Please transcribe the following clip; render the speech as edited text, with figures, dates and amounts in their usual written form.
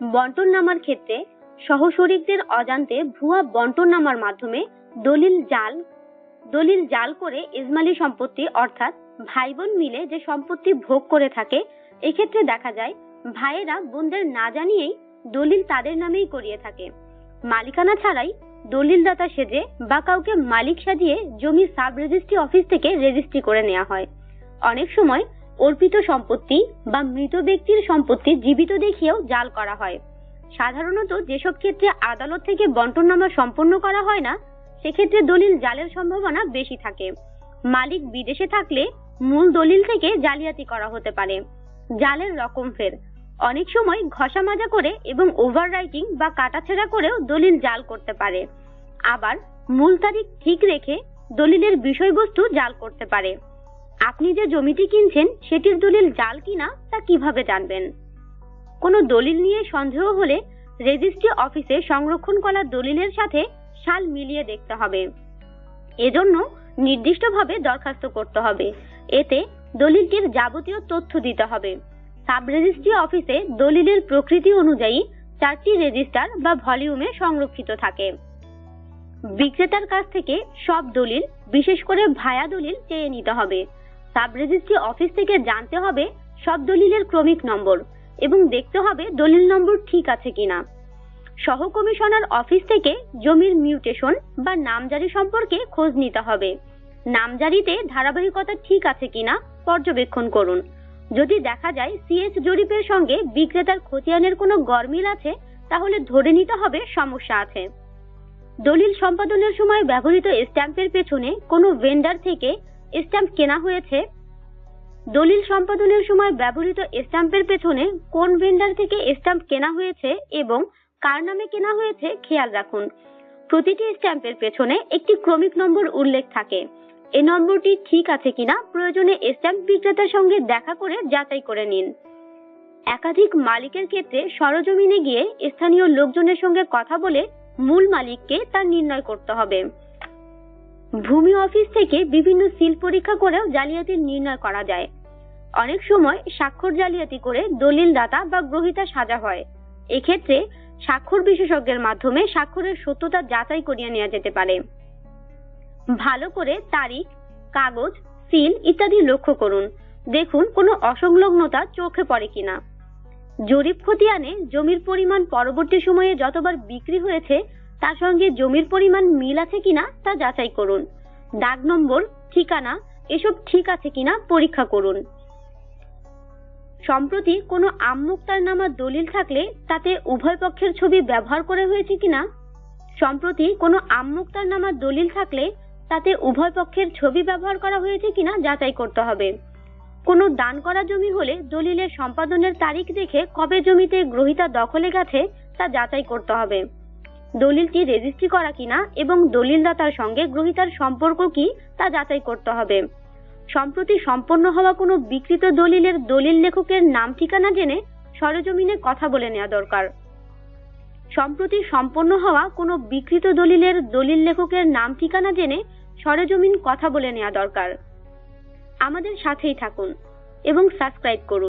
বন্টননামার ক্ষেত্রে সহশরিকদের অজান্তে ভুয়া বন্টননামার মাধ্যমে দলিল জাল করে ইজমালি সম্পত্তি অর্থাৎ ভাই বোন মিলে যে সম্পত্তি ভোগ করে থাকে, এক্ষেত্রে দেখা যায় ভাইয়েরা বোনদের না জানিয়েই দলিল তাদের নামেই করিয়ে থাকে। মালিকানা ছাড়াই দলিলদাতা সেজে বা কাউকে মালিক সাজিয়ে জমি সাব রেজিস্ট্রি অফিস থেকে রেজিস্ট্রি করে নেওয়া হয়। অনেক সময় অর্পিত সম্পত্তি বা মৃত ব্যক্তির সম্পত্তি জীবিত দেখিয়েও জাল করা হয়। সাধারণত যেসব ক্ষেত্রে আদালত থেকে বন্টননামা সম্পন্ন করা হয় না, সেক্ষেত্রে দলিল জালের সম্ভাবনা বেশি থাকে। মালিক বিদেশে থাকলে মূল দলিল থেকে জালিয়াতি করা হতে পারে। জালের রকম ফের অনেক সময় ঘষা মাজা করে এবং ওভার রাইটিং বা কাটাছেঁড়া করেও দলিল জাল করতে পারে। আবার মূল তারিখ ঠিক রেখে দলিলের বিষয়বস্তু জাল করতে পারে। আপনি যে জমিটি কিনছেন সেটির দলিল জাল কিনা তা কিভাবে জানবেন? কোনো দলিল নিয়ে সন্দেহ হলে রেজিস্ট্রি অফিসে সংরক্ষণ করা দলিলের সাথে সাল মিলিয়ে দেখতে হবে। এজন্য নির্দিষ্টভাবে দরখাস্ত করতে হবে। এতে দলিলটির যাবতীয় তথ্য দিতে হবে। সাব রেজিস্ট্রি অফিসে দলিলের প্রকৃতি অনুযায়ী 4টি রেজিস্টার বা ভলিউমে সংরক্ষিত থাকে। বিক্রেতার কাছ থেকে সব দলিল, বিশেষ করে ভায়া দলিল চেয়ে নিতে হবে। সাব রেজিস্ট্রি অফিস থেকে জানতে হবে সব দলিলের ক্রমিক নম্বর এবং দেখতে হবে দলিল নম্বর ঠিক আছে কিনা। সহ কমিশনার অফিস থেকে জমির মিউটেশন বা নামজারি সম্পর্কে খোঁজ নিতে হবে। নামজারিতে ধারাবাহিকতা ঠিক আছে কিনা পর্যবেক্ষণ করুন। যদি দেখা যায় সিএস জরিপের সঙ্গে বিক্রেতার খতিয়ানের কোনো গরমিল আছে, তাহলে ধরে নিতে হবে সমস্যা আছে। দলিল সম্পাদনের সময় ব্যবহৃত স্ট্যাম্পের পেছনে কোনো ভেন্ডার থেকে স্ট্যাম্প কেনা হয়েছে। দলিল সম্পাদনের সময় ব্যবহৃত স্ট্যাম্পের পেছনে কোন ভেন্ডার থেকে স্ট্যাম্প কেনা হয়েছে এবং কার নামে কেনা হয়েছে খেয়াল রাখুন। প্রতিটি স্ট্যাম্পের পেছনে একটি ক্রমিক নম্বর উল্লেখ থাকে। এই নম্বরটি ঠিক আছে কিনা প্রয়োজনে স্ট্যাম্প বিক্রেতার সঙ্গে দেখা করে যাচাই করে নিন। একাধিক মালিকের ক্ষেত্রে সরজমিনে গিয়ে স্থানীয় লোকজনের সঙ্গে কথা বলে মূল মালিককে তা নির্ণয় করতে হবে। ভূমি অফিস থেকে বিভিন্ন সিল পরীক্ষা করেও জালিয়াতি নির্ণয় করা যায়। অনেক সময় স্বাক্ষর জালিয়াতি করে দলিলদাতা বা গ্রহীতা সাজা হয়। এক্ষেত্রে স্বাক্ষর বিশেষজ্ঞের মাধ্যমে স্বাক্ষরের সত্যতা যাচাই করিয়ে নেওয়া যেতে পারে। ভালো করে তারিখ, কাগজ, সিল ইত্যাদি লক্ষ্য করুন। দেখুন কোনো অসংলগ্নতা চোখে পড়ে কিনা। জরিপ খতিয়ানে জমির পরিমাণ পরবর্তী সময়ে যতবার বিক্রি হয়েছে তার সঙ্গে জমির পরিমাণ মিল আছে কিনা তা যাচাই করুন। দাগ নম্বর, ঠিকানা এসব ঠিক আছে কিনা পরীক্ষা করুন। সম্প্রতি কোনো আমমুক্তারনামা দলিল থাকলে তাতে উভয় পক্ষের ছবি ব্যবহার করা হয়েছে কিনা যাচাই করতে হবে। কোনো দান করা জমি হলে দলিলের সম্পাদনের তারিখ দেখে কবে জমিতে গ্রহীতা দখলে গেছে তা যাচাই করতে হবে। দলিলটি রেজিস্ট্রি করা কিনা এবং দলিলদাতার সঙ্গে গ্রহীতার সম্পর্ক কি তা যাচাই করতে হবে। সম্প্রতি সম্পন্ন হওয়া কোনো বিকৃত দলিলের দলিল লেখকের নাম ঠিকানা জেনে সরেজমিনে কথা বলে নেওয়া দরকার। সম্প্রতি সম্পন্ন হওয়া কোনো বিকৃত দলিলের দলিল লেখকের নাম ঠিকানা জেনে সরেজমিন কথা বলে নেওয়া দরকার। আমাদের সাথেই থাকুন এবং সাবস্ক্রাইব করুন।